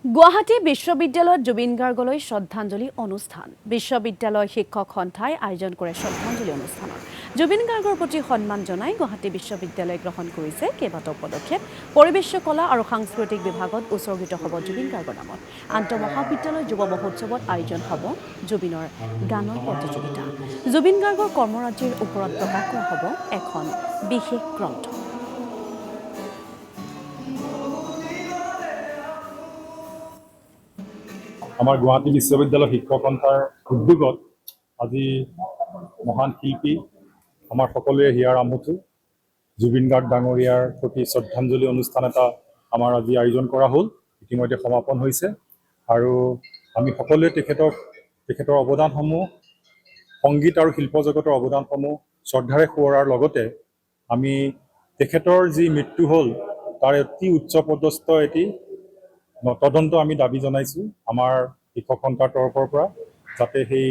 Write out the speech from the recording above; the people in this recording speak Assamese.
গুৱাহাটী বিশ্ববিদ্যালয়ত জুবিন গাৰ্গলৈ শ্ৰদ্ধাঞ্জলি অনুষ্ঠান। বিশ্ববিদ্যালয় শিক্ষক সন্থাই আয়োজন কৰে শ্ৰদ্ধাঞ্জলি অনুষ্ঠানত। জুবিন গাৰ্গৰ প্ৰতি সন্মান জনাই গুৱাহাটী বিশ্ববিদ্যালয়ে গ্ৰহণ কৰিছে কেইবাটাও পদক্ষেপ। পৰিৱেশ কলা আৰু সাংস্কৃতিক বিভাগত উৎসৰ্গিত হ'ব জুবিন গাৰ্গৰ নামত। আন্তঃমহাবিদ্যালয় যুৱ মহোৎসৱত আয়োজন হ'ব জুবিনৰ গানৰ প্ৰতিযোগিতা। জুবিন গাৰ্গৰ কৰ্মৰাজিৰ ওপৰত প্ৰকাশ কৰা হ'ব এখন বিশেষ গ্ৰন্থ। আমাৰ গুৱাহাটী বিশ্ববিদ্যালয় শিক্ষক সন্থাৰ উদ্যোগত আজি মহান শিল্পী আমাৰ সকলোৰে হিয়াৰ আমঠু জুবিন গাৰ্গ ডাঙৰীয়াৰ প্ৰতি শ্ৰদ্ধাঞ্জলি অনুষ্ঠান এটা আমাৰ আজি আয়োজন কৰা হ'ল। ইতিমধ্যে সমাপন হৈছে আৰু আমি সকলোৱে তেখেতৰ অৱদানসমূহ সংগীত আৰু শিল্প জগতৰ অৱদানসমূহ শ্ৰদ্ধাৰে সোঁৱৰাৰ লগতে আমি তেখেতৰ যি মৃত্যু হ'ল তাৰ অতি উচ্চপদস্থ এটি তদন্ত আমি দাবী জনাইছোঁ আমাৰ শিক্ষক সন্থাৰ তৰফৰ পৰা, যাতে সেই